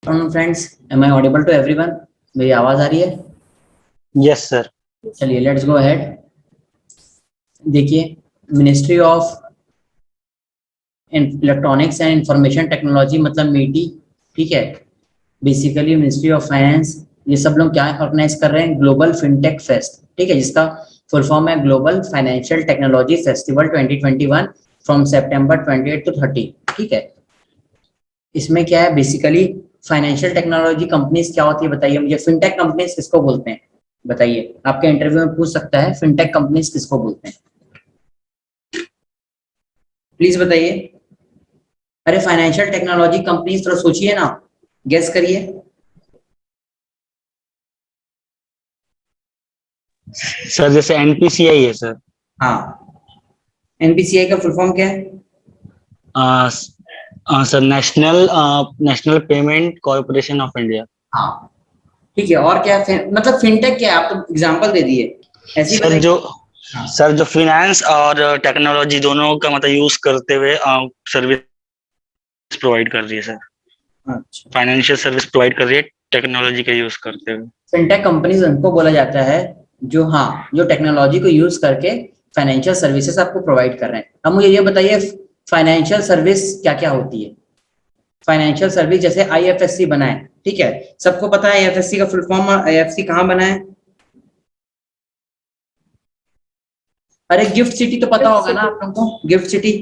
Friends, am I audible to everyone? मेरी आवाज आ रही है? Yes sir. चलिए लेट्स गो अहेड। देखिए, ministry of electronics and information technology मतलब मीटी, ठीक है। बेसिकली मिनिस्ट्री ऑफ फाइनेंस, ये सब लोग क्या ऑर्गेनाइज कर रहे हैं? ग्लोबल फिनटेक फेस्ट, ठीक है, जिसका फुल फॉर्म है global financial technology festival 2021 from September 28 to 30, ठीक है। इसमें क्या है बेसिकली? फाइनेंशियल टेक्नोलॉजी कंपनीज क्या होती है बताइए मुझे। फिनटेक कंपनीज किसको बोलते हैं बताइए? आपके इंटरव्यू में पूछ सकता है, फिनटेक कंपनीज किसको बोलते हैं? प्लीज बताइए। अरे फाइनेंशियल टेक्नोलॉजी कंपनीज, थोड़ा सोचिए ना, गेस करिए। सर जैसे एनपीसीआई है सर। हाँ, एनपीसीआई का फुल फॉर्म क्या है? Uh, sir National National Payment Corporation of India. हाँ, ठीक है। और क्या है? मतलब फिनटेक क्या है? आप तो एग्जांपल दे दिए, ऐसे ही सर बताइए। जो हाँ, सर जो फाइनेंस और टेक्नोलॉजी दोनों का मतलब यूज करते हुए सर्विस प्रोवाइड कर रही है सर। अच्छा। फाइनेंशियल सर्विस प्रोवाइड कर रही है टेक्नोलॉजी का यूज करते हुए। फिनटेक कंपनीज उनको बोला जाता है जो, हाँ, जो टेक्नोलॉजी को यूज करके फाइनेंशियल सर्विसेज आपको प्रोवाइड कर रहे हैं। अब मुझे ये बताइए, फाइनेंशियल सर्विस क्या क्या होती है? फाइनेंशियल सर्विस जैसे आईएफएससी बना है, ठीक है, सबको पता है आईएफएससी का फुल फॉर्म। आईएफएससी कहाँ बना है? अरे गिफ्ट सिटी तो पता गिफ्ट होगा ना सिटी। आप लोगों को, gift city.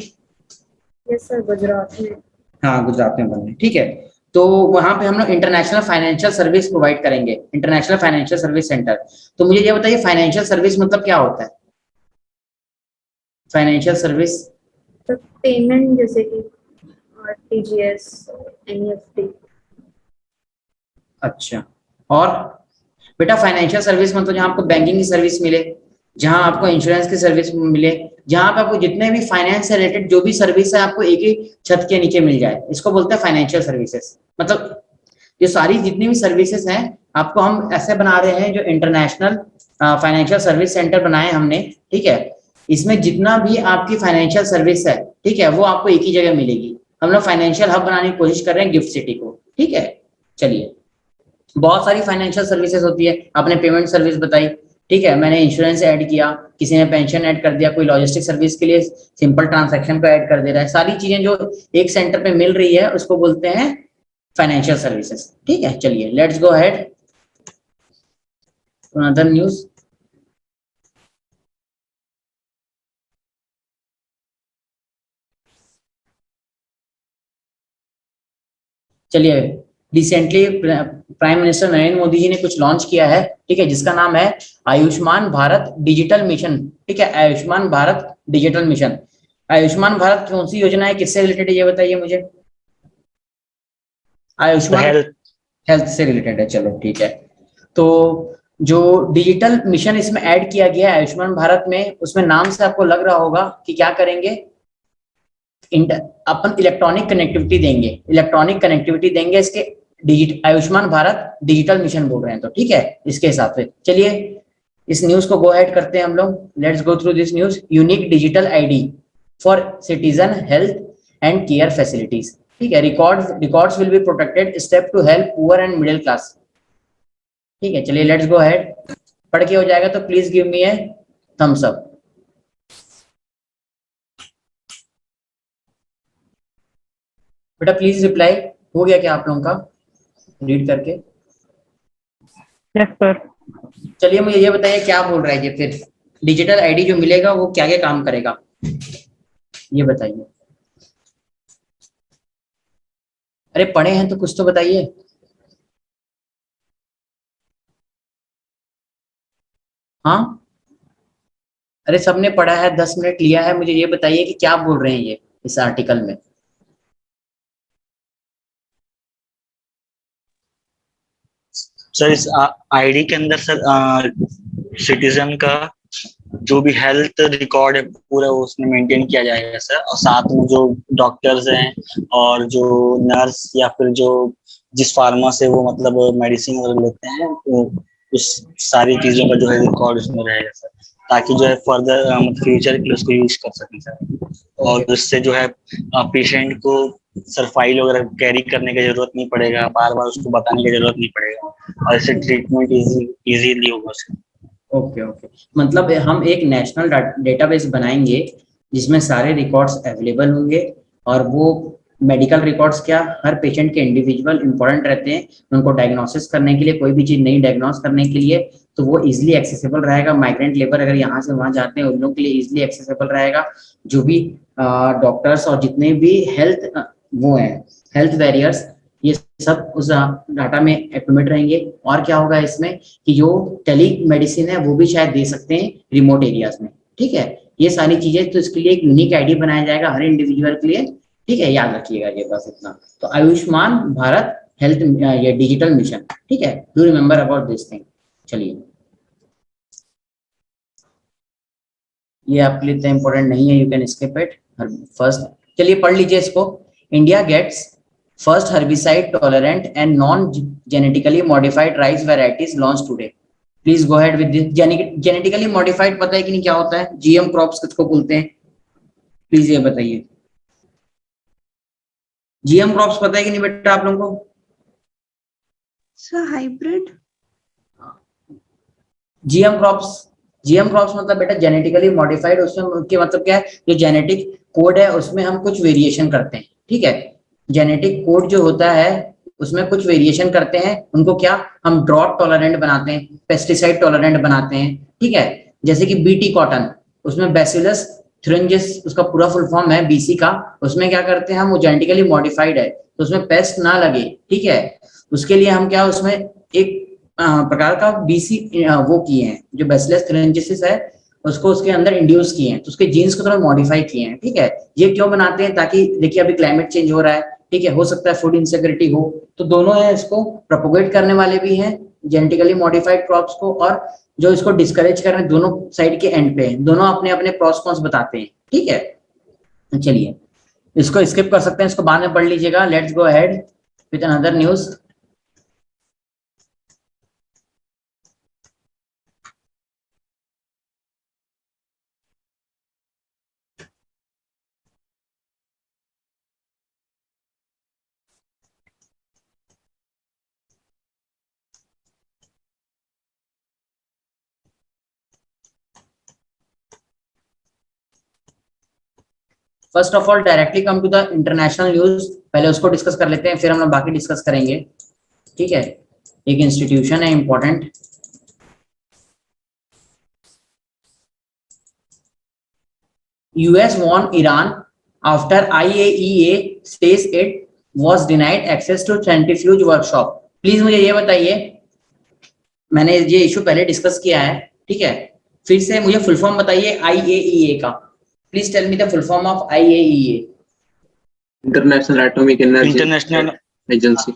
Yes sir, Gujarat में। हाँ, गुजरात में बना है, ठीक है। तो वहां पे हम लोग इंटरनेशनल फाइनेंशियल सर्विस प्रोवाइड करेंगे, इंटरनेशनल फाइनेंशियल सर्विस सेंटर। तो मुझे ये बताइए, फाइनेंशियल सर्विस मतलब क्या होता है? Financial service. तो पेमेंट जैसे कि आरटीजीएस, एनईएफटी। अच्छा। और बेटा, फाइनेंशियल सर्विस मतलब जहां आपको बैंकिंग की सर्विस मिले, जहां आपको इंश्योरेंस की सर्विस मिले, जहां पे आपको जितने भी फाइनेंस से रिलेटेड जो भी सर्विस है आपको एक ही छत के नीचे मिल जाए, इसको बोलते हैं फाइनेंशियल सर्विसेज। मतलब ये सारी जितनी भी सर्विसेज हैं आपको हम ऐसे बना रहे हैं, जो इंटरनेशनल फाइनेंशियल सर्विस सेंटर बनाए हमने, ठीक है। इसमें जितना भी आपकी फाइनेंशियल सर्विस है, ठीक है, वो आपको एक ही जगह मिलेगी। हम लोग फाइनेंशियल हब बनाने की कोशिश कर रहे हैं गिफ्ट सिटी को, ठीक है। चलिए, बहुत सारी फाइनेंशियल सर्विसेज होती है। आपने पेमेंट सर्विस बताई, ठीक है, मैंने इंश्योरेंस ऐड किया, किसी ने पेंशन ऐड कर दिया, कोई लॉजिस्टिक सर्विस के लिए सिंपल ट्रांजैक्शन को ऐड कर दे रहा है। सारी चीजें जो एक सेंटर पे मिल रही है उसको बोलते हैं फाइनेंशियल सर्विसेज, ठीक है। चलिए let's go ahead to another news. चलिए, recently prime minister Narendra Modi ji ने कुछ लॉन्च किया है, ठीक है, जिसका नाम है आयुष्मान भारत डिजिटल मिशन, ठीक है, आयुष्मान भारत डिजिटल मिशन। आयुष्मान भारत कौन सी योजना है, किससे रिलेटेड है ये बताइए मुझे। आयुष्मान हेल्थ। हेल्थ से रिलेटेड है, चलो ठीक है। तो जो डिजिटल मिशन इसमें ऐड किया गया है आयुष्मान भारत में, उसमें नाम से आपको लग रहा होगा कि क्या करेंगे। अपन इलेक्ट्रॉनिक कनेक्टिविटी देंगे, इलेक्ट्रॉनिक कनेक्टिविटी देंगे इसके। Digit Ayushman Bharat digital mission बोल रहे हैं, तो ठीक है, इसके हिसाब से चलिए इस न्यूज को गो अहेड करते हैं हम लोग। Let's go through this news. Unique digital ID for citizen health and care facilities, ठीक है। Records will be protected, step to help poor and middle class, ठीक है। चलिए लेट्स गो अहेड। पढ़ के हो जाएगा तो please give me a thumbs up. बेटा प्लीज रिप्लाई। हो गया क्या आप लोगों का रीड करके? Yes sir. चलिए मुझे ये बताइए, क्या बोल रहा है ये फिर? डिजिटल आईडी जो मिलेगा वो क्या क्या काम करेगा, ये बताइए। अरे पढ़े हैं तो कुछ तो बताइए। हाँ, अरे सबने पढ़ा है, 10 मिनट लिया है, मुझे ये बताइए कि क्या बोल रहे हैं ये इस आर्टिकल में। सर इस आईडी के अंदर सर सिटीजन का जो भी हेल्थ रिकॉर्ड है पूरा वो उसमें मेंटेन किया जाएगा सर, और साथ में जो डॉक्टर्स हैं और जो नर्स या फिर जो जिस फार्मा से वो मतलब मेडिसिन वगैरह लेते हैं, तो उस सारी चीजों का जो है रिकॉर्ड उसमें रहेगा सर, ताकि जो है फर्दर फ्यूचर के लिए उसको यूज कर सकें सर। ओके। और उससे जो है पेशेंट को सर फाइल वगैरह कैरी करने की जरूरत नहीं पड़ेगा, बार बार उसको बताने की जरूरत नहीं पड़ेगा, और इससे ट्रीटमेंट इजीली होगा सर। ओके ओके, मतलब हम एक नेशनल डेटाबेस बनाएंगे जिसमें सारे रिकॉर्ड्स अवेलेबल होंगे, और वो मेडिकल रिकॉर्ड्स क्या हर पेशेंट के इंडिविजुअल इंपॉर्टेंट रहते हैं, उनको डायग्नोसिस करने के लिए, कोई भी चीज नहीं डायग्नोस करने के लिए, तो वो इजिली एक्सेसिबल रहेगा। माइग्रेंट लेबर अगर यहाँ से वहां जाते हैं उन लोगों के लिए इजिली एक्सेसिबल रहेगा। जो भी डॉक्टर्स और जितने भी हेल्थ वो हैं हेल्थ वैरियर्स, ये सब उस डाटा में एक्टिवेट रहेंगे। और क्या होगा इसमें कि जो टेली मेडिसिन है वो भी शायद दे सकते हैं रिमोट एरियाज में। ठीक है, ये सारी चीजें, तो इसके लिए एक यूनिक आईडी बनाया जाएगा हर इंडिविजुअल के लिए। ठीक है, याद रखिएगा ये बस इतना। तो आयुष्मान भारत हेल्थ ये डिजिटल मिशन, ठीक है, do remember about this thing. चलिए, ये आपके लिए इतना इंपॉर्टेंट नहीं है, you can skip it. First, चलिए पढ़ लीजिए इसको। India gets first herbicide tolerant and non genetically modified rice varieties launch today. Please go ahead with this. Genetically modified पता है कि नहीं क्या होता है? जीएम क्रॉप्स किसको बोलते हैं? प्लीज ये बताइए। जीएम क्रॉप्स पता है कि नहीं बेटा आप लोगों को? Sir hybrid. GM crops, GM crops मतलब बेटा जेनेटिकली मॉडिफाइड, उसमें उनके मतलब क्या है, जो जेनेटिक कोड है उसमें हम कुछ वेरिएशन करते हैं। ठीक है, जेनेटिक कोड जो होता है उसमें कुछ वेरिएशन करते हैं, उनको क्या हम ड्रॉट टॉलरेंट बनाते हैं, पेस्टिसाइड टॉलरेंट बनाते हैं। ठीक है, जैसे कि बीटी कॉटन, उसमें बैसिलस थ्रिंजिस उसका पूरा फुल फॉर्म है बीसी का, उसमें क्या करते हैं हम, वो जेनेटिकली मॉडिफाइड है तो उसमें पेस्ट ना लगे। ठीक है, उसके लिए हम क्या उसमें एक प्रकार का बीसी वो किए हैं, जो बैसिलस थ्रिंजिस है उसको उसके अंदर इंड्यूस किए हैं, तो उसके जीन्स को थोड़ा मॉडिफाई किए हैं। ठीक है, ये क्यों बनाते हैं? ताकि देखिए अभी क्लाइमेट चेंज हो रहा है, ठीक है, हो सकता है फूड इनसिक्योरिटी हो, तो दोनों है इसको प्रोपोगेट करने वाले भी हैं जेनेटिकली मॉडिफाइड क्रॉप्स को, और जो इसको डिस्करेज कर रहे हैं दोनों साइड के एंड पे हैं, दोनों अपने अपने प्रॉस कॉन्स बताते हैं। ठीक है, चलिए इसको स्किप कर सकते हैं, इसको बाद में पढ़ लीजिएगा। Let's go ahead with another news. First of all directly come to the international news, पहले उसको डिस्कस कर लेते हैं, फिर हम लोग बाकी डिस्कस करेंगे। ठीक है, एक इंस्टीट्यूशन है important, US warn Iran after IAEA says it was denied access to centrifuge workshop. Please मुझे ये बताइए, मैंने ये इशू पहले डिस्कस किया है, ठीक है, फिर से मुझे फुल फॉर्म बताइए आईएईए का। Please tell me the full form of IAEA. International atomic energy international agency.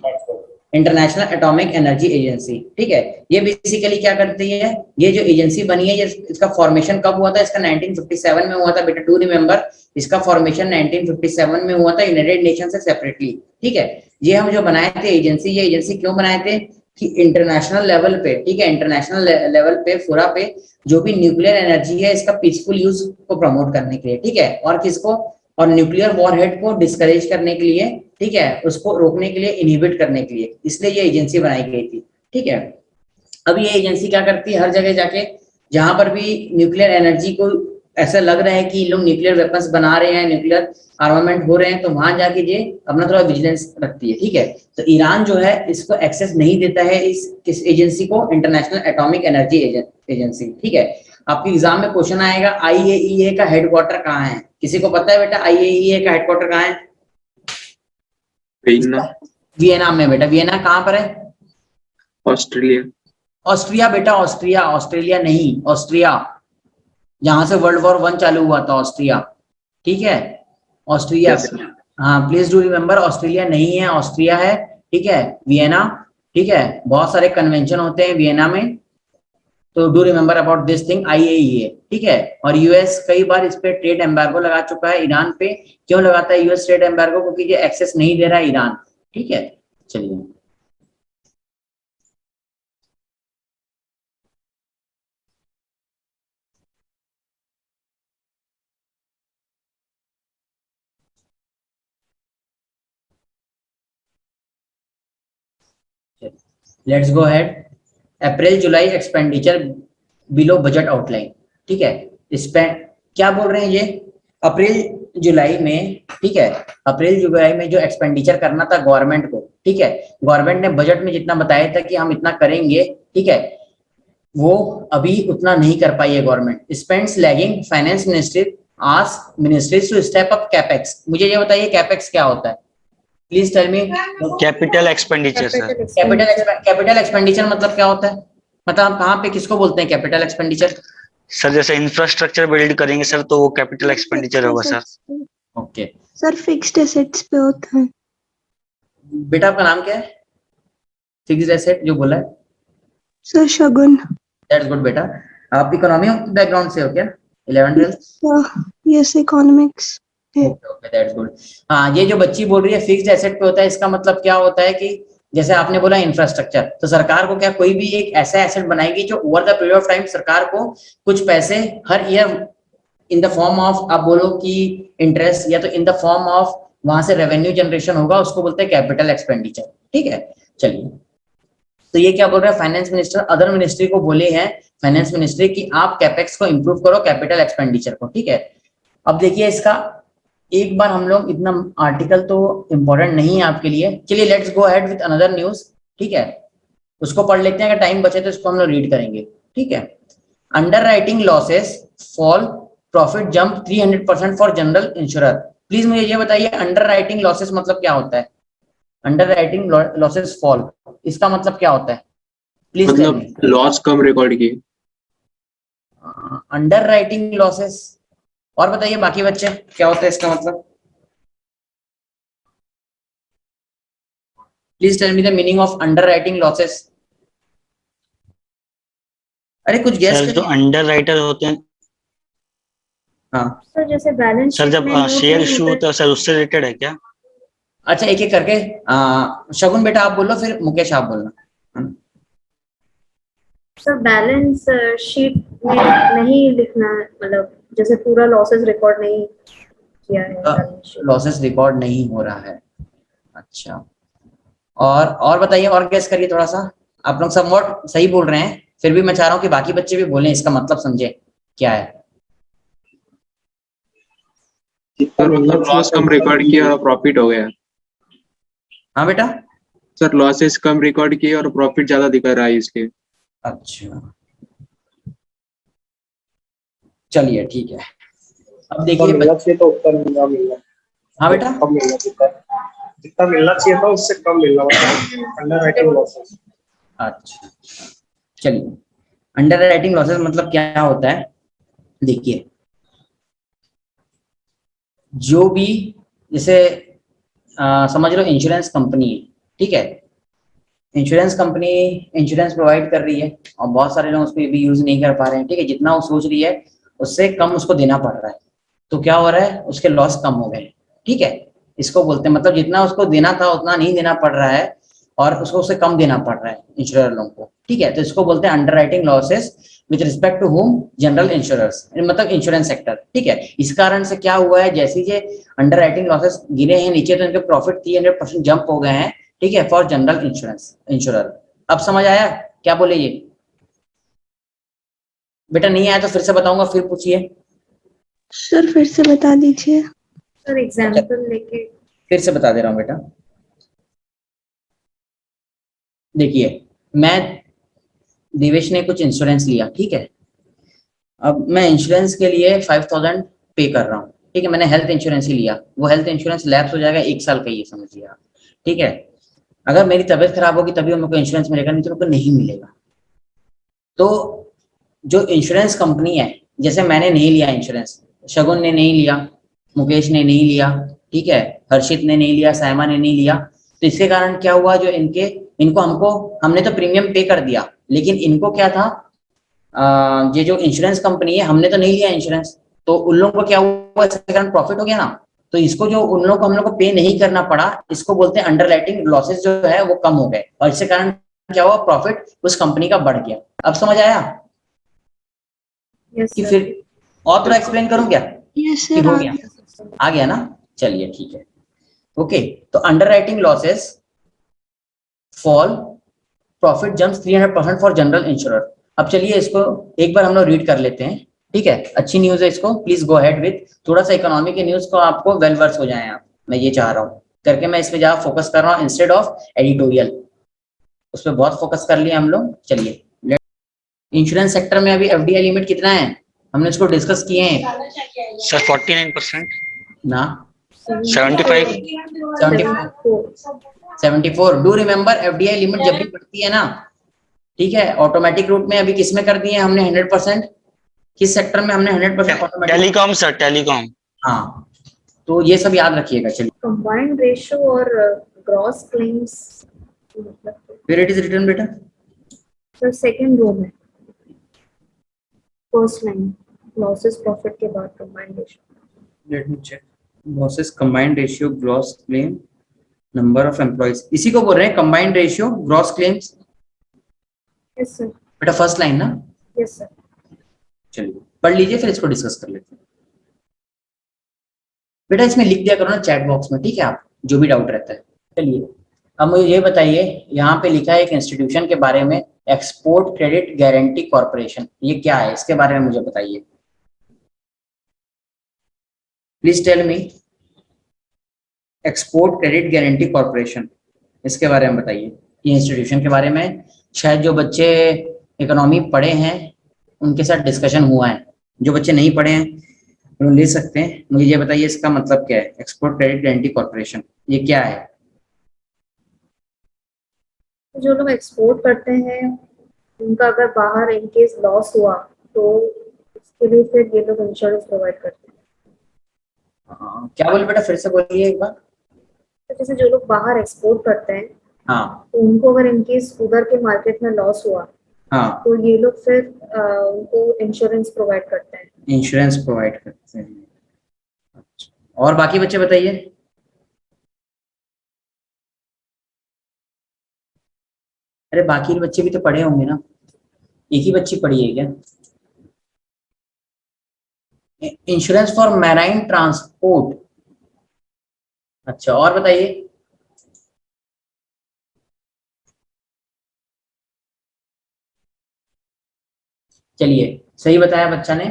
International atomic energy agency. ठीक है, ये बेसिकली क्या करती है, ये जो एजेंसी बनी है, ये इसका फॉर्मेशन कब हुआ था? इसका 1957 में हुआ था बेटा, डू रिमेंबर, इसका फॉर्मेशन 1957 में हुआ था यूनाइटेड नेशन से सेपरेटली। ठीक है, ये हम जो बनाए थे एजेंसी, ये एजेंसी क्यों बनाए थे कि इंटरनेशनल लेवल पे, ठीक है, इंटरनेशनल लेवल पे पूरा पे जो भी न्यूक्लियर एनर्जी है इसका पीसफुल यूज को प्रमोट करने के लिए, ठीक है, और किसको, और न्यूक्लियर वॉरहेड को डिस्करेज करने के लिए, ठीक है, उसको रोकने के लिए, इनहिबिट करने के लिए, इसलिए ये एजेंसी बनाई गई थी। ठीक है, अब ये एजेंसी क्या करती है, हर जगह जाके जहां पर भी न्यूक्लियर एनर्जी को ऐसा लग रहा है कि लोग न्यूक्लियर वेपन्स बना रहे हैं, न्यूक्लियर आर्मामेंट हो रहे हैं, तो वहां जाके ये अपना थोड़ा विजिलेंस रखती है। ठीक है, तो ईरान जो है इसको एक्सेस नहीं देता है इस एजेंसी को, इंटरनेशनल एटॉमिक एनर्जी एजेंसी। ठीक है, आपके एग्जाम में क्वेश्चन आएगा आईएईए का हेडक्वार्टर कहाँ है? किसी को पता है बेटा आईएईए का हेडक्वार्टर कहाँ है? वियना, वियना में बेटा। वियना कहाँ पर है? ऑस्ट्रेलिया। ऑस्ट्रिया बेटा, ऑस्ट्रिया, ऑस्ट्रेलिया नहीं, ऑस्ट्रिया, जहां से वर्ल्ड वॉर 1 चालू हुआ था, ऑस्ट्रिया। ठीक है, ऑस्ट्रिया। Yes sir. हाँ, प्लीज डू रिमेम्बर, ऑस्ट्रेलिया नहीं है, ऑस्ट्रिया है। ठीक है, वियना। ठीक है, बहुत सारे कन्वेंशन होते हैं वियना में, तो do remember about this thing IAEA. ठीक है, और यूएस कई बार इस पे ट्रेड एम्बार्गो लगा चुका है ईरान पे। क्यों लगाता है यूएस ट्रेड एम्बार्गो? क्योंकि ये एक्सेस नहीं दे रहा है ईरान। ठीक है, चलिए। Let's go ahead. April July expenditure below budget outline, ठीक है। स्पेंड क्या बोल रहे हैं ये, अप्रैल जुलाई में, ठीक है, अप्रैल जुलाई में जो एक्सपेंडिचर करना था गवर्नमेंट को, ठीक है, गवर्नमेंट ने बजट में जितना बताया था कि हम इतना करेंगे, ठीक है, वो अभी उतना नहीं कर पाई है government. Spends lagging, finance ministry ask ministries to step up capex. मुझे ये बताइए कैपेक्स क्या होता है, please tell me. Capital expenditure sir. Capital expenditure मतलब क्या होता है, मतलब हम कहाँ पे किसको बोलते हैं कैपिटल एक्सपेंडिचर? सर जैसे इंफ्रास्ट्रक्चर बिल्ड करेंगे सर तो वो कैपिटल एक्सपेंडिचर होगा sir. Okay sir fixed assets पे होता है। बेटा आपका नाम क्या है? फिक्स्ड एसेट जो बोला है। Sir Shagun. दैट्स गुड बेटा। आप इकोनॉमी बैकग्राउंड से हो क्या, 11 12? Yes economics. Okay okay that's good. हाँ, ये जो बच्ची बोल रही है फिक्स्ड एसेट पे होता है, इसका मतलब क्या होता है कि जैसे आपने बोला इंफ्रास्ट्रक्चर, तो सरकार को क्या कोई भी एक ऐसा एसेट बनाएगी जो over the period of time सरकार को कुछ पैसे हर year in the form of, आप बोलो कि इंटरेस्ट, या तो इन द फॉर्म ऑफ वहां से रेवेन्यू जनरेशन होगा, उसको बोलते हैं कैपिटल एक्सपेंडिचर, ठीक है। चलिए, तो ये क्या बोल रहे हैं फाइनेंस मिनिस्टर अदर मिनिस्ट्री को बोले हैं, फाइनेंस मिनिस्ट्री की आप कैपेक्स को इंप्रूव करो, कैपिटल एक्सपेंडिचर को, ठीक है। अब देखिए इसका एक बार हम लोग, इतना आर्टिकल तो इंपॉर्टेंट नहीं है आपके लिए, चलिए let's go ahead with another news, ठीक है, उसको पढ़ लेते हैं, अगर टाइम बचे तो इसको हम लोग रीड करेंगे, ठीक है। Under writing losses fall, profit jump 300% for general insurer. Please मुझे ये बताइए अंडर राइटिंग लॉसेस मतलब क्या होता है? अंडर राइटिंग लॉसेस फॉल, इसका मतलब क्या होता है? प्लीज मतलब लॉस कम रिकॉर्ड किए। अंडर राइटिंग लॉसेस, और बताइए बाकी बच्चे क्या होता है इसका मतलब? Please tell me the meaning of underwriting losses. अरे कुछ गेस सर जो करिए। अंडर राइटर होते हैं हाँ सर जैसे बैलेंस सर, शीट जब में नोट शेयर नहीं इशू होता होता है सर उससे रिलेटेड है क्या? अच्छा, एक एक करके शगुन बेटा आप बोलो, फिर मुकेश आप बोलना। सर बैलेंस शीट में नहीं लिखना है, मतलब जैसे पूरा लॉसेस रिकॉर्ड नहीं किया है बैलेंस शीट। लॉसेस रिकॉर्ड नहीं हो रहा है, अच्छा। और बताइए, और गेस करिए थोड़ा सा। आप लोग समवॉट सही बोल रहे हैं, फिर भी मैं चाह रहा हूँ कि बाकी बच्चे भी बोलें, इसका मतलब समझे क्या है। सर मतलब लॉस कम रिकॉर्ड किया और प्रॉफिट हो गया। हाँ बेटा। सर लॉसेस कम रिकॉर्ड किए और प्रॉफिट ज्यादा दिखा रहा है इसलिए। अच्छा चलिए ठीक है, अब देखिए मिलना चाहिए तो उतना मिलना मिलना। हाँ बेटा। कम मिलना, जितना जितना मिलना चाहिए था उससे कम मिलना, मतलब अंडर राइटिंग लॉसेस। अच्छा चलिए, अंडर राइटिंग लॉसेस मतलब क्या होता है, देखिए जो भी, जैसे समझ लो इंश्योरेंस कंपनी है, ठीक है, इंश्योरेंस कंपनी इंश्योरेंस प्रोवाइड कर रही है और बहुत सारे लोग उसको भी यूज नहीं कर पा रहे हैं, ठीक है, जितना वो सोच रही है उससे कम उसको देना पड़ रहा है, तो क्या हो रहा है उसके लॉस कम हो गए, ठीक है। इसको बोलते हैं, मतलब जितना उसको देना था उतना नहीं देना पड़ रहा है और उसको उससे कम देना पड़ रहा है इंश्योरर लोगों को, ठीक है, तो इसको बोलते हैं underwriting losses with respect to home, general insurers, मतलब इंश्योरेंस सेक्टर, ठीक है। इस कारण से क्या हुआ है, जैसे ये अंडर राइटिंग लॉसेस गिरे हैं नीचे तो इनके प्रॉफिट 300% जंप हो गए हैं, ठीक है, फॉर जनरल इंश्योरेंस इंश्योरर। अब समझ आया क्या बोले ये? बेटा नहीं आया तो फिर से बताऊंगा, फिर पूछिए। सर फिर से बता दीजिए। सर एग्जांपल लेके फिर से बता दे रहा हूँ बेटा। देखिए मैं, देवेश ने कुछ इंश्योरेंस लिया, ठीक है, अब मैं इंश्योरेंस के लिए 5000 पे कर रहा हूँ, ठीक है, मैंने हेल्थ इंश्योरेंस ही लिया, वो हेल्थ इंश्योरेंस लैप्स हो जाएगा 1 साल का, ये समझिए आप, ठीक है। अगर मेरी तबीयत खराब होगी तभी मेरे को इंश्योरेंस मिलेगा, नहीं तो मेरे को नहीं मिलेगा। तो जो इंश्योरेंस कंपनी है, जैसे मैंने नहीं लिया इंश्योरेंस, शगुन ने नहीं लिया, मुकेश ने नहीं लिया, ठीक है, हर्षित ने नहीं लिया, सायमा ने नहीं लिया, तो इसके कारण क्या हुआ, जो इनको हमने तो प्रीमियम पे कर दिया, लेकिन इनको क्या था, ये जो इंश्योरेंस कंपनी है हमने तो नहीं लिया इंश्योरेंस, तो उन लोगों को क्या हुआ, इसके कारण प्रॉफिट हो गया ना, तो इसको जो उन लोगों को हम लोग को पे नहीं करना पड़ा, इसको बोलते हैं अंडर राइटिंग लॉसेस जो है वो कम हो गए, और इसके कारण क्या हुआ, प्रॉफिट उस कंपनी का बढ़ गया। अब समझ आया यस कि सर। फिर और थोड़ा एक्सप्लेन करूं क्या? यस कि सर हो गया, आ गया ना? चलिए ठीक है, ओके। तो underwriting losses fall profit jumps 300% for general insurer. अब चलिए इसको एक बार हम लोग रीड कर लेते हैं, ठीक है। अच्छी न्यूज है इसको, प्लीज गो अहेड विथ। थोड़ा सा इकोनॉमी के न्यूज को आपको वेल वर्स हो जाए आप, मैं ये चाह रहा हूँ करके मैं इसमें ज्यादा फोकस कर रहा हूँ इंस्टेड ऑफ एडिटोरियल। उस पर बहुत फोकस कर लिया हम लोग। चलिए इंश्योरेंस सेक्टर में अभी एफडीआई लिमिट कितना है, हमने इसको डिस्कस किए हैं सर 49% ना। 75 74 डू रिमेम्बर एफडीआई लिमिट जब भी बढ़ती है ना, ठीक है, ऑटोमेटिक रूट में अभी किस में कर दिए हमने 100%, किस सेक्टर में हमने 100% ऑटोमेटिक। Telecom sir, telecom. हाँ तो ये सब याद रखिएगा। चलिए कंबाइंड रेशियो और ग्रॉस क्लेम्स मतलब वेयर इट इज रिटन बेटा, सर सेकंड रो में फर्स्ट लाइन लॉसेस प्रॉफिट के बाद combined ratio. Let me check. Losses combined ratio gross claim number of employees, इसी को बोल रहे हैं combined ratio gross claims. Yes sir. बेटा फर्स्ट लाइन ना। Yes sir. चलिए पढ़ लीजिए फिर इसको डिस्कस कर लेते हैं। बेटा इसमें लिख दिया करो ना चैट बॉक्स में, ठीक है, आप जो भी डाउट रहता है। चलिए अब मुझे ये बताइए, यहाँ पे लिखा है एक इंस्टीट्यूशन के बारे में, एक्सपोर्ट क्रेडिट गारंटी कॉर्पोरेशन, ये क्या है इसके बारे में मुझे बताइए please tell me. Export credit guarantee corporation, इसके बारे में बताइए। ये इंस्टीट्यूशन के बारे में शायद जो बच्चे इकोनॉमी पढ़े हैं उनके साथ डिस्कशन हुआ है, जो बच्चे नहीं पढ़े हैं वो ले सकते हैं। मुझे ये बताइए इसका मतलब क्या है, एक्सपोर्ट क्रेडिट गारंटी कॉर्पोरेशन ये क्या है। जो लोग एक्सपोर्ट करते हैं उनका अगर बाहर इन केस लॉस हुआ तो उसके लिए फिर ये लोग इंश्योरेंस प्रोवाइड करते हैं। क्या बोले बेटा, फिर से बोलिए एक बार। तो जैसे जो लोग बाहर एक्सपोर्ट करते हैं हाँ तो उनको अगर इन केस उधर के मार्केट में लॉस हुआ हाँ, तो ये लोग फिर उनको इंश्योरेंस प्रोवाइड करते हैं। इंश्योरेंस प्रोवाइड करते हैं। अच्छा, और बाकी बच्चे बताइए। अरे बाकी बच्चे भी तो पढ़े होंगे ना, एक ही बच्ची पढ़ी है क्या। इंश्योरेंस फॉर मैराइन ट्रांसपोर्ट, अच्छा और बताइए। चलिए सही बताया बच्चा ने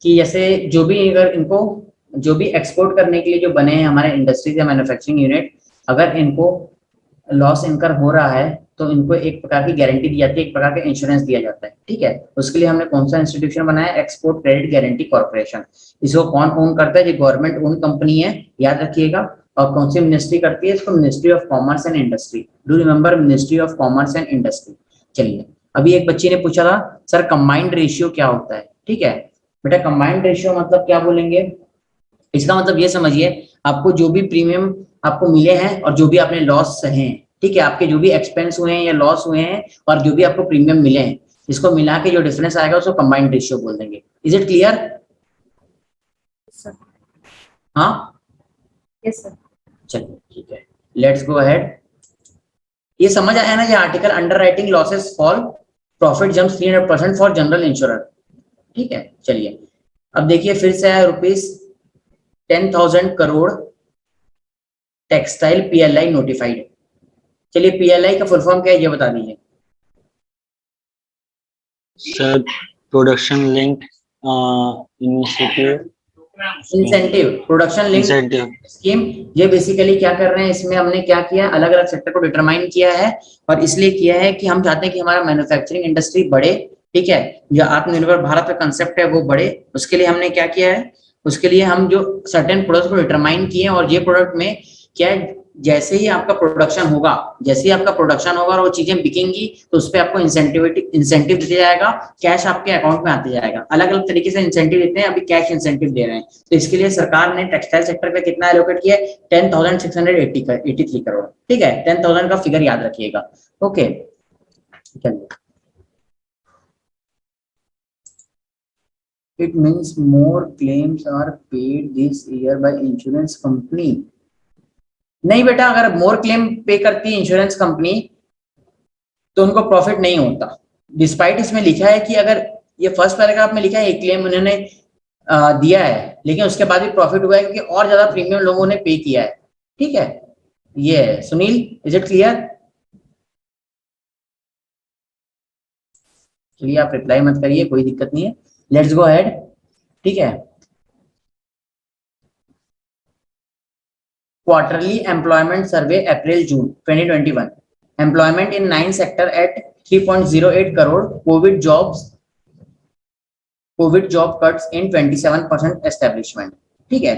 कि जैसे जो भी अगर इनको जो भी एक्सपोर्ट करने के लिए जो बने हैं हमारे इंडस्ट्रीज या मैन्युफैक्चरिंग यूनिट, अगर इनको लॉस इनकर हो रहा है तो इनको एक प्रकार की गारंटी दी जाती है, एक प्रकार का इंश्योरेंस दिया जाता है, ठीक है। उसके लिए हमने कौन सा इंस्टीट्यूशन बनाया, एक्सपोर्ट क्रेडिट गारंटी कॉर्पोरेशन। इसको कौन ओन करता है, ये गवर्नमेंट ओन कंपनी है, याद रखिएगा। और कौन सी मिनिस्ट्री करती है इसको, ministry of commerce and industry. Do remember ministry of commerce and industry. चलिए अभी एक बच्ची ने पूछा था सर कंबाइंड रेशियो क्या होता है, ठीक है बेटा। कंबाइंड रेशियो मतलब क्या बोलेंगे, इसका मतलब ये समझिए आपको जो भी प्रीमियम आपको मिले हैं और जो भी आपने लॉस सहे हैं, ठीक है, आपके जो भी एक्सपेंस हुए हैं या लॉस हुए हैं और जो भी आपको प्रीमियम मिले हैं, इसको मिला के जो डिफरेंस आएगा उसको कंबाइंड रेशियो बोल देंगे। Is it clear. हाँ यस सर। चलिए ठीक है, लेट्स गो अहेड। ये समझ आया ना, ये article underwriting losses fall profit jumps 300% for general insurer, ठीक है। चलिए अब देखिए फिर से आया ₹10,000 करोड़ टेक्सटाइल पीएलआई नोटिफाइड। चलिए पीएलआई का फुल फॉर्म क्या है ये बता दीजिए। Sir production link initiative incentive, production link incentive scheme. ये बेसिकली क्या कर रहे हैं, इसमें हमने क्या किया, अलग अलग सेक्टर को डिटरमाइन किया है और इसलिए किया है कि हम चाहते हैं कि हमारा मैन्युफैक्चरिंग इंडस्ट्री बढ़े, ठीक है, जो आत्मनिर्भर भारत का कंसेप्ट है वो बढ़े। उसके लिए हमने क्या किया है, उसके लिए हम जो सर्टेन प्रोडक्ट्स को डिटरमाइन किए और ये प्रोडक्ट में क्या है, जैसे ही आपका प्रोडक्शन होगा, जैसे ही आपका प्रोडक्शन होगा और वो चीजें बिकेंगी तो उस पर आपको इंसेंटिव दिया जाएगा, कैश आपके अकाउंट में आते जाएगा। अलग अलग तरीके से इंसेंटिव देते हैं, अभी कैश इंसेंटिव दे रहे हैं। तो इसके लिए सरकार ने टेक्सटाइल सेक्टर पे कितना एलोकेट किया है, 10,683 करोड़, ठीक है। 10,000 का फिगर याद रखिएगा, ओके। चलिए It means more claims are paid this year by insurance company. नहीं बेटा, अगर मोर क्लेम पे करती है इंश्योरेंस कंपनी तो उनको प्रॉफिट नहीं होता। डिस्पाइट इसमें लिखा है कि अगर ये फर्स्ट पैराग्राफ में लिखा है एक क्लेम उन्होंने दिया है लेकिन उसके बाद भी प्रॉफिट हुआ है क्योंकि और ज्यादा प्रीमियम लोगों ने पे किया है, ठीक है। ये सुनील, इज इट क्लियर। चलिए आप रिप्लाई मत करिए, कोई दिक्कत नहीं है, लेट्स गो अहेड। ठीक है, quarterly employment survey April June 2021, employment in 9 sector at 3.08 crore, covid job cuts in 27% establishment. ठीक है,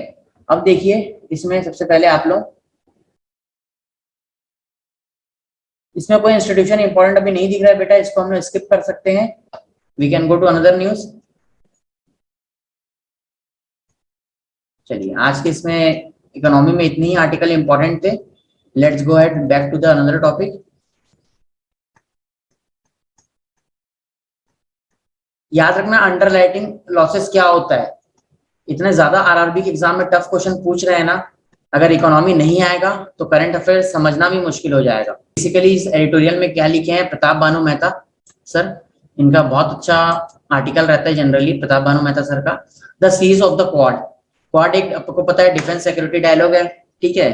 अब देखिए इसमें सबसे पहले आप लोग, इसमें कोई इंस्टीट्यूशन इंपॉर्टेंट अभी नहीं दिख रहा है बेटा, इसको हम लोग स्किप कर सकते हैं, we can go to another news. चलिए आज के इसमें इकोनॉमी में इतनी ही आर्टिकल इंपॉर्टेंट थे, let's go ahead back to the another topic. याद रखना अंडरराइटिंग लॉसेस क्या होता है, इतने ज्यादा आरआरबी के एग्जाम में टफ क्वेश्चन पूछ रहे हैं ना, अगर इकोनॉमी नहीं आएगा तो करंट अफेयर्स समझना भी मुश्किल हो जाएगा। बेसिकली इस एडिटोरियल में क्या लिखे हैं प्रताप भानु मेहता सर, इनका बहुत अच्छा आर्टिकल रहता है जनरली प्रताप भानु मेहता सर का, the seas of the Quad. Quad एक आपको पता है डिफेंस सिक्योरिटी डायलॉग है, ठीक है,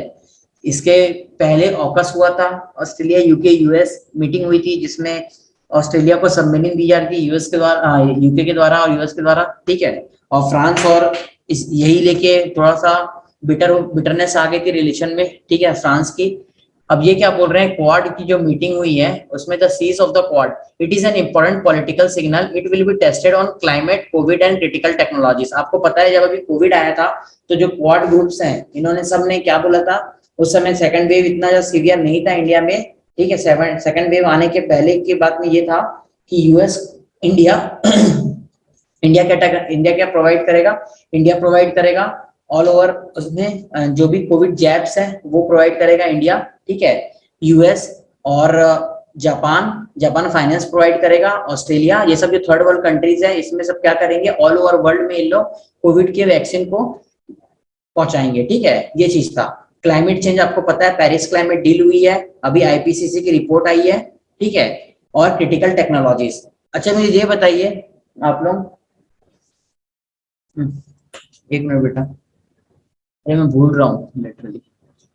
इसके पहले ऑकस हुआ था, ऑस्ट्रेलिया यूके यूएस मीटिंग हुई थी जिसमें ऑस्ट्रेलिया को सबमरीन दी जा रही थी यूएस के द्वारा, यूके के द्वारा और यूएस के द्वारा, ठीक है, और फ्रांस और इस यही लेके थोड़ा सा बिटरनेस आ गई थी रिलेशन में, ठीक है, फ्रांस की। अब ये क्या बोल रहे हैं, क्वाड की जो मीटिंग हुई है उसमें the seas of the Quad, it is an important political signal, it will be tested on climate, covid and critical technologies. आपको पता है जब अभी कोविड आया था तो जो क्वाड ग्रुप्स हैं इन्होंने सबने क्या बोला था, उस समय सेकंड वेव इतना ज्यादा सीवियर नहीं था इंडिया में, ठीक है, सेकंड वेव आने के पहले की बात में ये था कि यूएस इंडिया इंडिया क्या प्रोवाइड करेगा, इंडिया प्रोवाइड करेगा ऑल ओवर, उसमें जो भी कोविड जैब्स हैं वो प्रोवाइड करेगा इंडिया, ठीक है, यूएस और जापान फाइनेंस प्रोवाइड करेगा, ऑस्ट्रेलिया, ये सब जो थर्ड वर्ल्ड कंट्रीज है इसमें सब क्या करेंगे, ऑल ओवर वर्ल्ड में इन लोग कोविड के वैक्सीन को पहुंचाएंगे, ठीक है, ये चीज था। क्लाइमेट चेंज आपको पता है, पेरिस क्लाइमेट डील हुई है, अभी आईपीसीसी की रिपोर्ट आई है, ठीक है, और क्रिटिकल टेक्नोलॉजीज। अच्छा मुझे ये बताइए आप लोग, एक मिनट बेटा, अरे मैं भूल रहा हूँ लिटरली,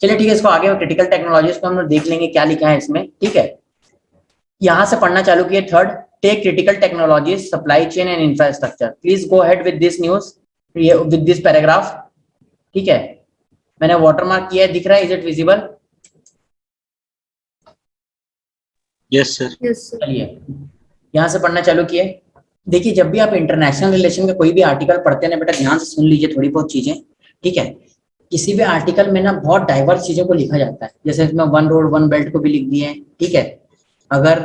चलिए ठीक है, इसको आगे क्रिटिकल टेक्नोलॉजीज को हम लोग देख लेंगे क्या लिखा है इसमें, ठीक है, यहां से पढ़ना चालू किए। Third, tech critical technologies supply chain and infrastructure, please go ahead with this news, with this paragraph, ठीक है, मैंने वाटरमार्क किया है, दिख रहा है, is it visible? Yes sir. चलिए यहाँ से पढ़ना चालू किए। देखिए जब भी आप इंटरनेशनल रिलेशन का कोई भी आर्टिकल पढ़ते हैं ना बेटा, ध्यान से सुन लीजिए थोड़ी बहुत चीजें, ठीक है, किसी भी आर्टिकल में ना बहुत डाइवर्स चीजों को लिखा जाता है, जैसे इसमें वन रोड वन बेल्ट को भी लिख दिए, ठीक है, अगर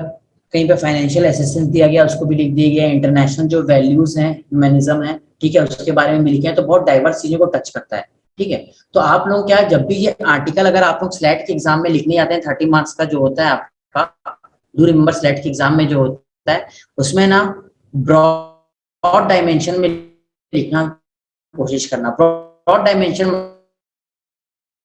कहीं पे फाइनेंशियल असिस्टेंस दिया गया उसको भी लिख दिया गया, इंटरनेशनल जो वैल्यूज हैं, ह्यूमनिज्म है, ठीक है, उसके बारे में भी लिखे हैं, तो बहुत डाइवर्स चीजों को टच करता है, ठीक है। तो आप लोग क्या, जब भी ये आर्टिकल अगर आप लोग स्लैट के एग्जाम में लिखने जाते हैं, 30 मार्क्स का जो होता है आपका, डू रिमेंबर स्लैट के एग्जाम में जो होता है उसमें ना ब्रॉड डायमेंशन में लिखना कोशिश करना। ब्रॉड डायमेंशन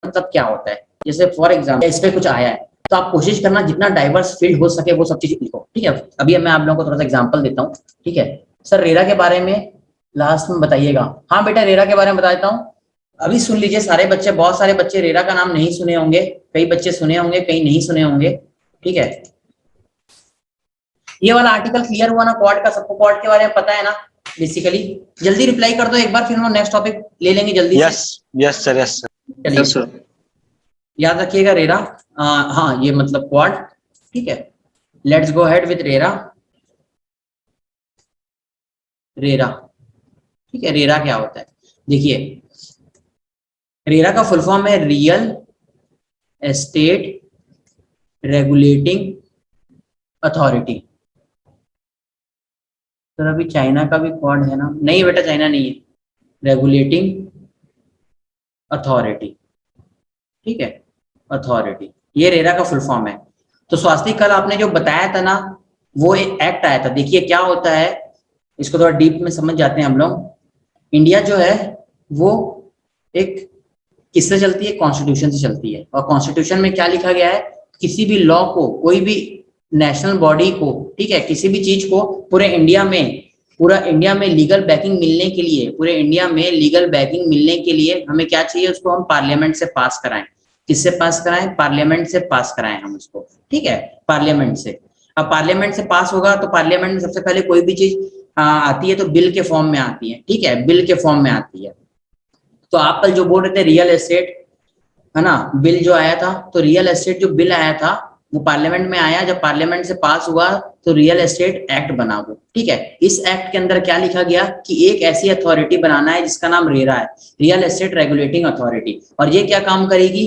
मतलब क्या होता है, जैसे फॉर एग्जाम्पल इस पे कुछ आया है तो आप कोशिश करना जितना डाइवर्स फील्ड हो सके वो सब चीज लिखो, ठीक है। अभी मैं आप लोगों को थोड़ा सा एग्जांपल देता हूँ, ठीक है। सर रेरा के बारे में लास्ट में बताइएगा। हाँ बेटा रेरा के बारे में बता देता हूँ, अभी सुन लीजिए सारे बच्चे, बहुत सारे बच्चे रेरा का नाम नहीं सुने होंगे, कई बच्चे सुने होंगे कई नहीं सुने होंगे, ठीक है। ये वाला आर्टिकल क्लियर हुआ ना क्वाड का, सबको क्वाड के बारे में पता है ना बेसिकली? जल्दी रिप्लाई कर दो एक बार, फिर हम नेक्स्ट टॉपिक ले लेंगे जल्दी। Yes sir. याद रखिएगा रेरा, हाँ ये मतलब क्वाड, ठीक है। Let's go ahead with RERA. ठीक है, रेरा क्या होता है देखिए, रेरा का फुल फॉर्म है रियल एस्टेट रेगुलेटिंग अथॉरिटी। तो अभी चाइना का भी क्वाड है ना? नहीं बेटा चाइना नहीं है, रेगुलेटिंग अथॉरिटी, ठीक है, अथॉरिटी, ये रेरा का फुल फॉर्म है। तो स्वास्थ्य कल आपने जो बताया था ना वो एक एक्ट आया था, देखिए क्या होता है, इसको थोड़ा डीप में समझ जाते हैं हम लोग। इंडिया जो है वो एक किससे चलती है, कॉन्स्टिट्यूशन से चलती है, और कॉन्स्टिट्यूशन में क्या लिखा गया है, किसी भी लॉ को, कोई भी नेशनल बॉडी को, ठीक है, किसी भी चीज को पूरे इंडिया में लीगल बैकिंग मिलने के लिए, पूरे इंडिया में लीगल बैकिंग मिलने के लिए हमें क्या चाहिए, उसको हम पार्लियामेंट से पास कराएं। किससे पास कराएं? पार्लियामेंट से पास कराएं हम उसको, ठीक है, पार्लियामेंट से। अब पार्लियामेंट से पास होगा तो पार्लियामेंट में सबसे पहले कोई भी चीज आती है तो बिल के फॉर्म में आती है, ठीक है, बिल के फॉर्म में आती है। तो आप कल जो बोल रहे थे रियल एस्टेट, है ना, बिल जो आया था, तो रियल एस्टेट जो बिल आया था वो पार्लियामेंट में आया, जब पार्लियामेंट से पास हुआ तो रियल एस्टेट एक्ट बना वो, ठीक है। इस एक्ट के अंदर क्या लिखा गया कि एक ऐसी अथॉरिटी बनाना है जिसका नाम रेरा है, रियल एस्टेट रेगुलेटिंग अथॉरिटी। और ये क्या काम करेगी,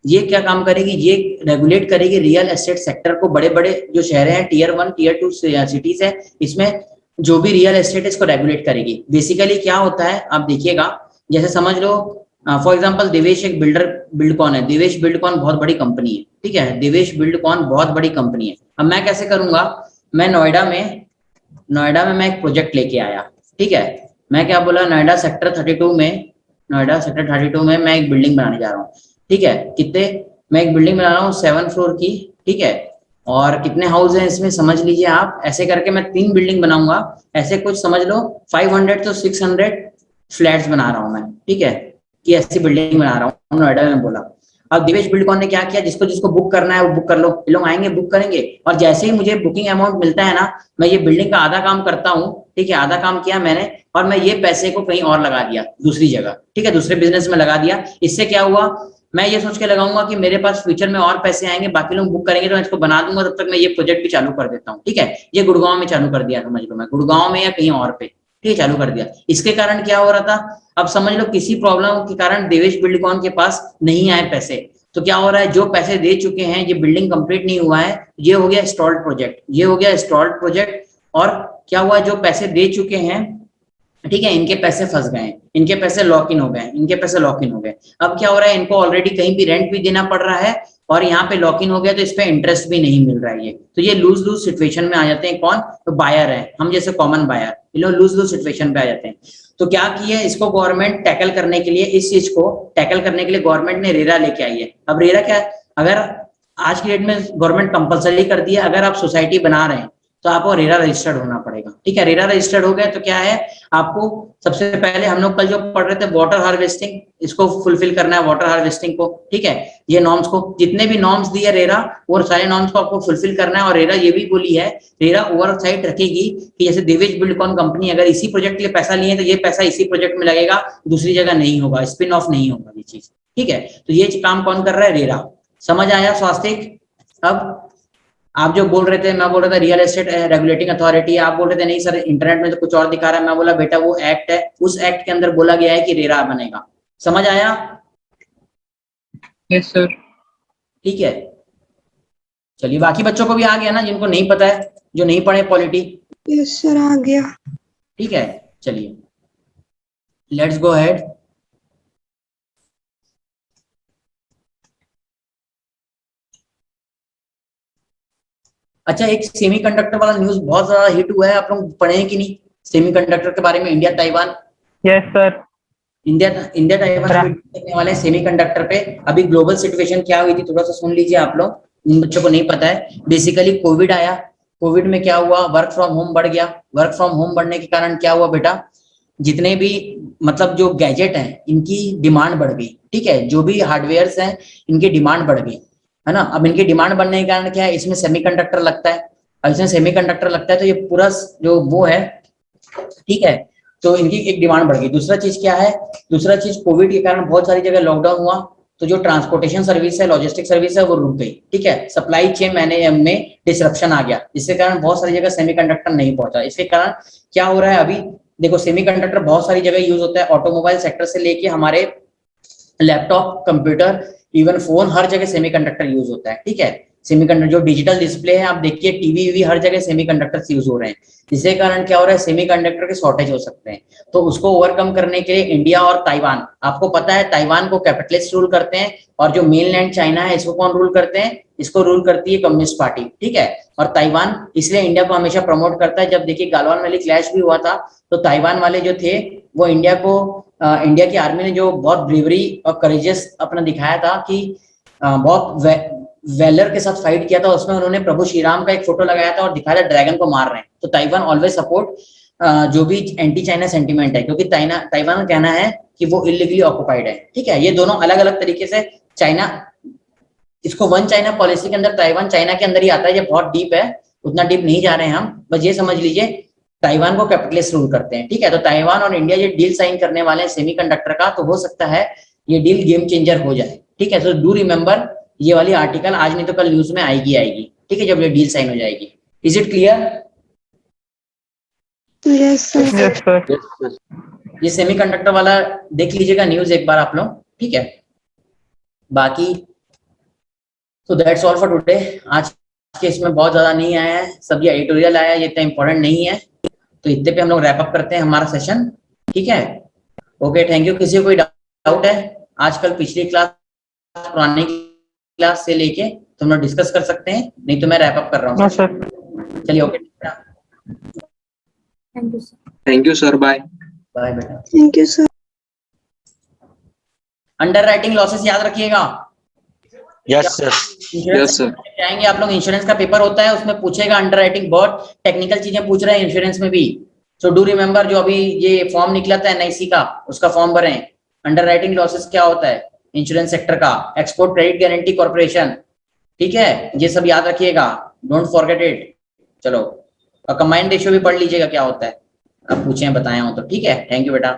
ये क्या काम करेगी, ये रेगुलेट करेगी रियल एस्टेट सेक्टर को। बड़े बड़े जो शहर हैं, टियर 1 टियर 2 सिटीज है, इसमें जो भी रियल एस्टेट इसको रेगुलेट करेगी। बेसिकली क्या होता है आप देखिएगा, जैसे समझ लो फॉर एग्जांपल देवेश एक बिल्डकॉन है, देवेश बिल्डकॉन बहुत बड़ी कंपनी है, ठीक है, देवेश बिल्डकॉन बहुत बड़ी कंपनी है। अब मैं कैसे करूंगा, मैं नोएडा में मैं एक प्रोजेक्ट लेके आया, ठीक है, मैं क्या बोला, नोएडा सेक्टर 32 में मैं एक बिल्डिंग बनाने जा रहा हूँ, ठीक है। कितने, मैं एक बिल्डिंग बना रहा हूँ 7 फ्लोर की, ठीक है, और कितने हाउस हैं इसमें समझ लीजिए आप, ऐसे करके मैं 3 बिल्डिंग बनाऊंगा, ऐसे कुछ समझ लो 500 तो 600 फ्लैट्स बना रहा हूँ मैं, ठीक है, कि ऐसी बिल्डिंग बना रहा हूँ नोएडा में बोला। अब दिवेश बिल्डकॉन ने क्या किया, जिसको जिसको बुक करना है वो बुक कर लो, ये लोग आएंगे बुक करेंगे, और जैसे ही मुझे बुकिंग अमाउंट मिलता है ना, मैं ये बिल्डिंग का आधा काम करता हूँ, ठीक है, आधा काम किया मैंने, और मैं ये पैसे को कहीं और लगा दिया दूसरी जगह, ठीक है, दूसरे बिजनेस में लगा दिया। इससे क्या हुआ, मैं ये सोच के लगाऊंगा कि मेरे पास फ्यूचर में और पैसे आएंगे, बाकी लोग बुक करेंगे तो मैं इसको बना दूंगा, तब तक मैं ये प्रोजेक्ट भी चालू कर देता हूँ, ठीक है। ये गुड़गांव में चालू कर दिया, समझ लो मैं गुड़गांव में या कहीं और पे, ठीक है, चालू कर दिया। इसके कारण क्या हो रहा था, अब समझ लो किसी प्रॉब्लम के कारण देवेश बिल्डकॉन के पास नहीं आए पैसे, तो क्या हो रहा है, जो पैसे दे चुके हैं, ये बिल्डिंग कंप्लीट नहीं हुआ है, ये हो गया स्टॉल्ड प्रोजेक्ट, ये हो गया स्टॉल्ड प्रोजेक्ट। और क्या हुआ, जो पैसे दे चुके हैं, ठीक है, इनके पैसे फंस गए, इनके पैसे लॉक इन हो गए, इनके पैसे लॉक इन हो गए। अब क्या हो रहा है, इनको ऑलरेडी कहीं भी रेंट भी देना पड़ रहा है, और यहाँ पे लॉक इन हो गया तो इस पे इंटरेस्ट भी नहीं मिल रहा है, ये तो ये लूज लूज सिचुएशन में आ जाते हैं। कौन, तो बायर है, हम जैसे कॉमन बायर, ये लोग लूज लूज सिचुएशन पे आ जाते हैं। तो क्या किया, इसको गवर्नमेंट टैकल करने के लिए, इस चीज को टैकल करने के लिए गवर्नमेंट ने रेरा लेके आई है। अब रेरा क्या है, अगर आज की डेट में गवर्नमेंट कंपलसरी कर दिया, अगर आप सोसाइटी बना रहे हैं तो आपको रेरा रजिस्टर्ड होना पड़ेगा, ठीक है। रेरा रजिस्टर्ड हो गया तो क्या है, आपको सबसे पहले, हम लोग कल जो पढ़ रहे थे वाटर हार्वेस्टिंग, इसको फुलफिल करना है, वाटर हार्वेस्टिंग को, ठीक है, ये नॉर्म्स को, जितने भी नॉर्म्स दिए रेरा, वो सारे नॉर्म्स को आपको फुलफिल करना है। और रेरा ये भी बोली है, रेरा ओवरसाइट रखेगी कि जैसे देवेश बिल्डकॉन कंपनी अगर इसी प्रोजेक्ट के लिए पैसा लिए तो ये पैसा इसी प्रोजेक्ट में लगेगा, दूसरी जगह नहीं होगा, स्पिन ऑफ नहीं होगा ये चीज, ठीक है। तो ये काम कौन कर रहा है, रेरा। समझ आया स्वास्तिक। अब आप जो बोल रहे थे, मैं बोल रहा था रियल एस्टेट रेगुलेटिंग अथॉरिटी, आप बोल रहे थे नहीं सर इंटरनेट में तो कुछ और दिखा रहा है, मैं बोला बेटा वो एक्ट है, उस एक्ट के अंदर बोला गया है कि रेरा बनेगा। समझ आया? Yes sir. ठीक है, चलिए बाकी बच्चों को भी आ गया ना, जिनको नहीं पता है, जो नहीं पढ़े पॉलिटी। यस सर, आ गया। ठीक है, चलिए लेट्स गो अहेड। अच्छा, एक सेमीकंडक्टर वाला न्यूज बहुत ज्यादा हिट हुआ है, आप लोग पढ़े हैं कि नहीं सेमीकंडक्टर के बारे में? India Taiwan, yes sir. India Taiwan करने वाले सेमीकंडक्टर पे। अभी ग्लोबल सिचुएशन क्या हुई थी थोड़ा सा सुन लीजिए आप लोग, जिन बच्चों को नहीं पता है। बेसिकली कोविड आया, कोविड में क्या हुआ, वर्क फ्रॉम होम बढ़ गया। वर्क फ्रॉम होम बढ़ने के कारण क्या हुआ बेटा, जितने भी मतलब जो गैजेट हैं इनकी डिमांड बढ़ गई, ठीक है, जो भी हार्डवेयर्स हैं इनकी डिमांड बढ़ गई, है ना। अब इनकी डिमांड बढ़ने के कारण क्या है, इसमें सेमीकंडक्टर लगता है। अब इसमें सेमीकंडक्टर लगता है तो ये पूरा जो वो है, ठीक है, तो इनकी एक डिमांड बढ़ गई। दूसरा चीज क्या है, दूसरा चीज कोविड के कारण बहुत सारी जगह लॉकडाउन हुआ, तो जो ट्रांसपोर्टेशन सर्विस है, लॉजिस्टिक सर्विस है, वो रुक गई, ठीक है। सप्लाई चेन में डिसरप्शन आ गया, जिसके कारण बहुत सारी जगह सेमीकंडक्टर नहीं पहुंचा। इसके कारण क्या हो रहा है, अभी देखो सेमीकंडक्टर बहुत सारी जगह यूज होता है, ऑटोमोबाइल सेक्टर से लेके हमारे लैपटॉप, कंप्यूटर, इवन फोन, हर जगह सेमीकंडक्टर यूज होता है, ठीक है। सेमीकंडक्टर जो डिजिटल डिस्प्ले है, आप देखिए टीवी वी हर जगह सेमीकंडक्टर्स यूज हो रहे हैं। इसके कारण क्या हो रहा है, सेमीकंडक्टर के शॉर्टेज हो सकते हैं। तो उसको ओवरकम करने के लिए इंडिया और ताइवान, आपको पता है ताइवान को कैपिटलिस्ट रूल करते हैं, और जो मेनलैंड चाइना है इसको कौन रूल करते हैं, इसको रूल करती है कम्युनिस्ट पार्टी, ठीक है। और ताइवान इसलिए इंडिया को हमेशा प्रमोट करता है। जब देखिए गालवान वैली क्लैश भी हुआ था, तो ताइवान वाले जो थे वो इंडिया को, इंडिया की आर्मी ने जो बहुत ब्रेवरी और करेजियस अपना दिखाया था कि बहुत वेलर के साथ फाइट किया था, उसमें उन्होंने प्रभु श्री राम का एक फोटो लगाया था और दिखाया था ड्रैगन को मार रहे हैं। तो ताइवान ऑलवेज सपोर्ट जो भी एंटी चाइना सेंटीमेंट है, क्योंकि ताइवान का कहना है कि वो इलीगली ऑक्युपाइड है, ठीक है। ये दोनों अलग अलग तरीके से, चाइना इसको वन चाइना पॉलिसी के अंदर ताइवान चाइना के अंदर ही आता है, ये बहुत डीप है, उतना डीप नहीं जा रहे हैं हम, बस ये समझ लीजिए ताइवान को कैपिटलिस्ट रूल करते हैं, ठीक है। तो ताइवान और इंडिया ये डील साइन करने वाले हैं सेमीकंडक्टर का, तो हो सकता है ये डील गेम चेंजर हो जाए, ठीक है। सो डू रिमेंबर ये वाली आर्टिकल आज नहीं तो कल न्यूज में आएगी, ठीक है, जब ये डील साइन हो जाएगी। Is it clear? Yes sir. Yes, sir. ये सेमीकंडक्टर वाला देख लीजिएगा न्यूज एक बार आप लोग, ठीक है। बाकी तो दैट्स ऑल फॉर टुडे। आज के इसमें बहुत ज्यादा नहीं आया है, सब ये एडिटोरियल आया है, ये इतना इंपॉर्टेंट नहीं है, तो इतने पे हम लोग रैप अप करते हैं हमारा सेशन, ठीक है। Okay, thank you. किसी को कोई डाउट है आजकल पिछली क्लास पुरानी क्लास से लेके तो हम लोग डिस्कस कर सकते हैं, नहीं तो मैं रैप अप कर रहा No, हूँ। sir. चलिए, okay, thank you sir. Thank you sir, bye. Bye बेटा। Thank you sir. Underwriting losses याद रखिएगा। Yes sir. Yes sir. जाएंगे आप लोग, इंश्योरेंस का पेपर होता है उसमें पूछेगा अंडर राइटिंग, बहुत टेक्निकल चीजें पूछ रहे हैं इंश्योरेंस में भी। सो डू रिमेंबर, जो अभी ये फॉर्म निकला था NIC का, उसका फॉर्म भरें। अंडर राइटिंग लॉसेस क्या होता है इंश्योरेंस सेक्टर का, एक्सपोर्ट क्रेडिट गारंटी कॉर्पोरेशन, ठीक है, ये सब याद रखिएगा, डोंट फॉरगेट इट। चलो, और कंबाइंड रेशियो भी पढ़ लीजिएगा क्या होता है, अब पूछे बताए हो तो, ठीक है। थैंक यू बेटा।